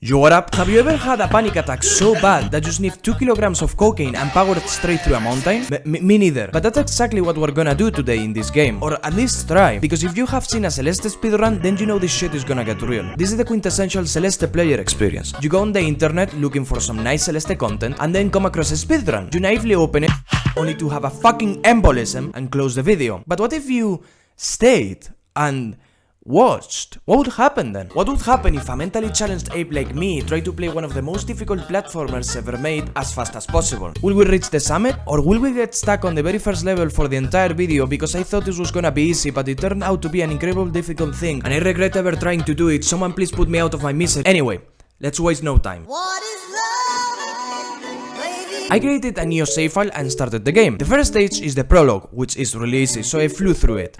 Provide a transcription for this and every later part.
Yo, what up? Have you ever had a panic attack so bad that you sniffed 2 kilograms of cocaine and powered straight through a mountain? Me neither. But that's exactly what we're gonna do today in this game. Or at least try. Because if you have seen a Celeste speedrun, then you know this shit is gonna get real. This is the quintessential Celeste player experience. You go on the internet looking for some nice Celeste content and then come across a speedrun. You naively open it, only to have a fucking embolism and close the video. But what if you stayed and watched? What would happen then? What would happen if a mentally challenged ape like me tried to play one of the most difficult platformers ever made as fast as possible? Will we reach the summit? Or will we get stuck on the very first level for the entire video because I thought this was gonna be easy, but it turned out to be an incredibly difficult thing and I regret ever trying to do it? Someone please put me out of my misery. Anyway, let's waste no time. What is love, baby? I created a new save file and started the game. The first stage is the prologue, which is really easy, so I flew through it.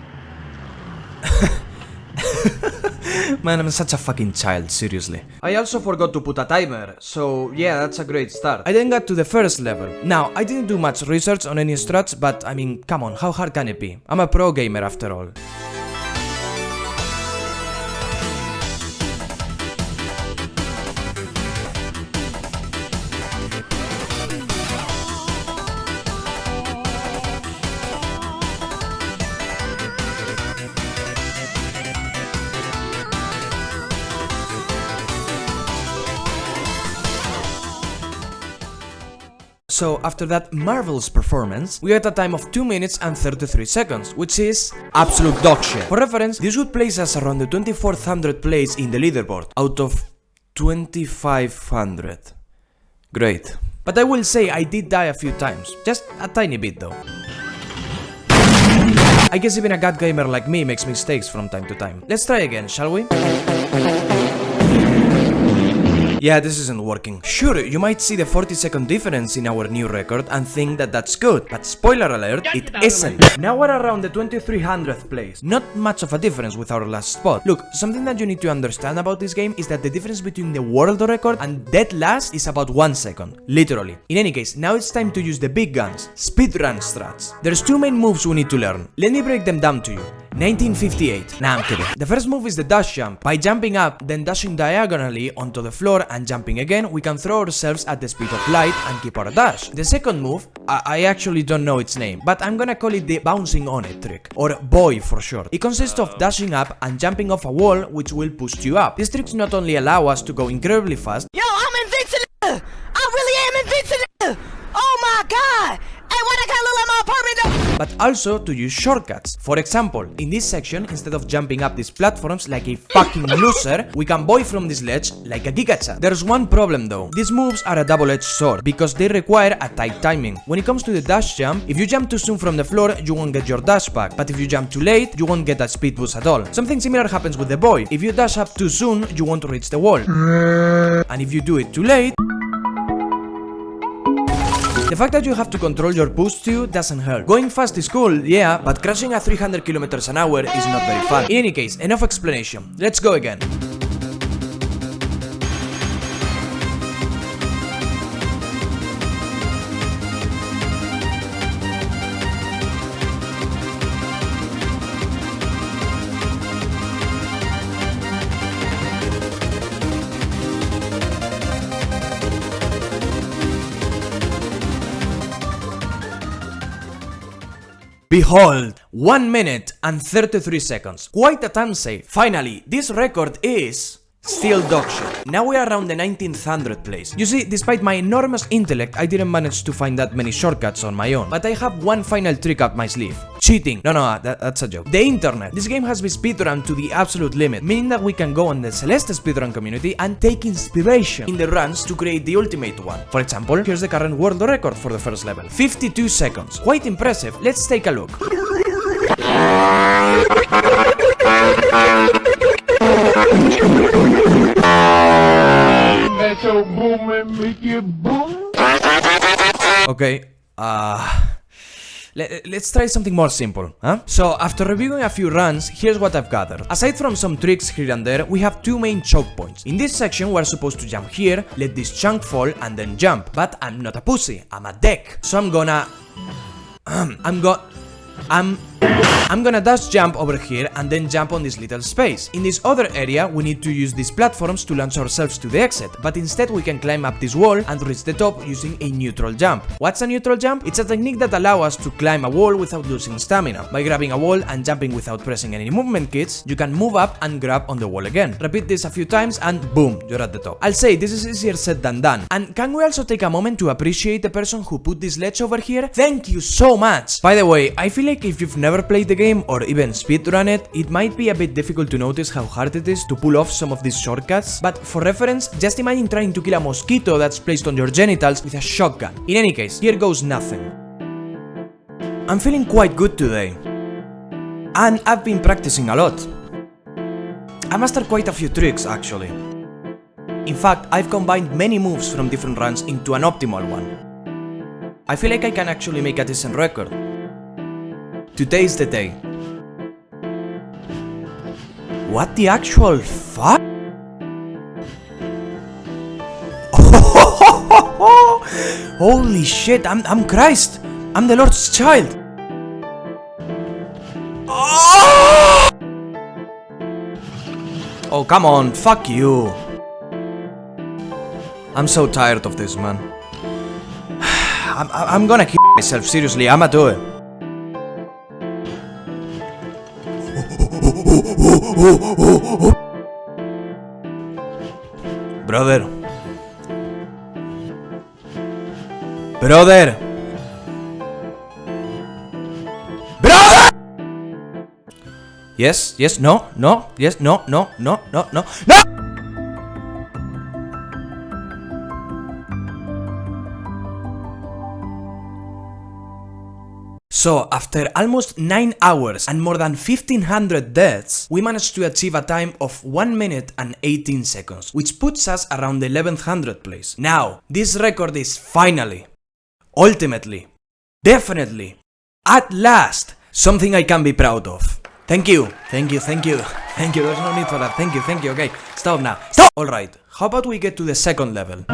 Man, I'm such a fucking child, seriously. I also forgot to put a timer, so yeah, that's a great start. I then got to the first level. Now, I didn't do much research on any struts, but I mean, come on, how hard can it be? I'm a pro gamer after all. So after that marvelous performance, we had a time of 2 minutes and 33 seconds, which is absolute dog shit. For reference, this would place us around the 2400th place in the leaderboard, out of 2500. Great. But I will say I did die a few times, just a tiny bit though. I guess even a god gamer like me makes mistakes from time to time. Let's try again, shall we? Yeah, this isn't working. Sure, you might see the 40-second difference in our new record and think that that's good, but spoiler alert, it isn't. Now we're around the 2300th place. Not much of a difference with our last spot. Look, something that you need to understand about this game is that the difference between the world record and dead last is about 1 second. Literally. In any case, now it's time to use the big guns, speedrun strats. There's 2 main moves we need to learn. Let me break them down to you. 1958. Nah, I'm kidding. The first move is the dash jump. By jumping up, then dashing diagonally onto the floor and jumping again, we can throw ourselves at the speed of light and keep our dash. The second move, I actually don't know its name, but I'm gonna call it the bouncing on it trick, or boy for short. It consists of dashing up and jumping off a wall, which will boost you up. These tricks not only allow us to go incredibly fast. Yo, I'm invincible! I really am invincible! Oh my god! Hey, why the guy look like my apartment though? But also to use shortcuts. For example, in this section, instead of jumping up these platforms like a fucking loser, we can boy from this ledge like a gigachat. There's one problem though. These moves are a double-edged sword because they require a tight timing. When it comes to the dash jump, if you jump too soon from the floor, you won't get your dash back. But if you jump too late, you won't get a speed boost at all. Something similar happens with the boy. If you dash up too soon, you won't reach the wall. And if you do it too late, the fact that you have to control your boost too doesn't help. Going fast is cool, yeah, but crashing at 300 km an hour is not very fun. In any case, enough explanation. Let's go again. Behold, 1 minute and 33 seconds. Quite a time save. Finally, this record is still dog shit. Now we are around the 1900th place. You see, despite my enormous intellect, I didn't manage to find that many shortcuts on my own. But I have one final trick up my sleeve. Cheating. No, that's a joke. The internet. This game has been speedrun to the absolute limit, meaning that we can go on the Celeste speedrun community and take inspiration in the runs to create the ultimate one. For example, here's the current world record for the first level. 52 seconds. Quite impressive. Let's take a look. Okay, let's try something more simple, huh? So, after reviewing a few runs, here's what I've gathered. Aside from some tricks here and there, we have 2 main choke points. In this section, we're supposed to jump here, let this chunk fall, and then jump. But I'm not a pussy, I'm a dick. So I'm I'm gonna dash jump over here and then jump on this little space. In this other area, we need to use these platforms to launch ourselves to the exit, but instead we can climb up this wall and reach the top using a neutral jump. What's a neutral jump? It's a technique that allows us to climb a wall without losing stamina. By grabbing a wall and jumping without pressing any movement keys, you can move up and grab on the wall again. Repeat this a few times and boom, you're at the top. I'll say this is easier said than done. And can we also take a moment to appreciate the person who put this ledge over here? Thank you so much! By the way, I feel like if you've never played the game or even speedrun it, it might be a bit difficult to notice how hard it is to pull off some of these shortcuts, but for reference, just imagine trying to kill a mosquito that's placed on your genitals with a shotgun. In any case, here goes nothing. I'm feeling quite good today. And I've been practicing a lot. I mastered quite a few tricks actually. In fact, I've combined many moves from different runs into an optimal one. I feel like I can actually make a decent record. Today's the day. What the actual fuck? Holy shit, I'm Christ! I'm the Lord's child! Oh, come on, fuck you. I'm so tired of this, man. I'm gonna kill myself, seriously, I'ma do it. Brother. Brother. Brother! Yes, yes, no, no, yes, no, no, no, no, no, no! So, after almost 9 hours and more than 1500 deaths, we managed to achieve a time of 1 minute and 18 seconds, which puts us around the 1100th place. Now, this record is finally, ultimately, definitely, at last, something I can be proud of. Thank you, thank you, thank you, thank you, there's no need for that, thank you, okay, stop now, stop! Alright, how about we get to the second level?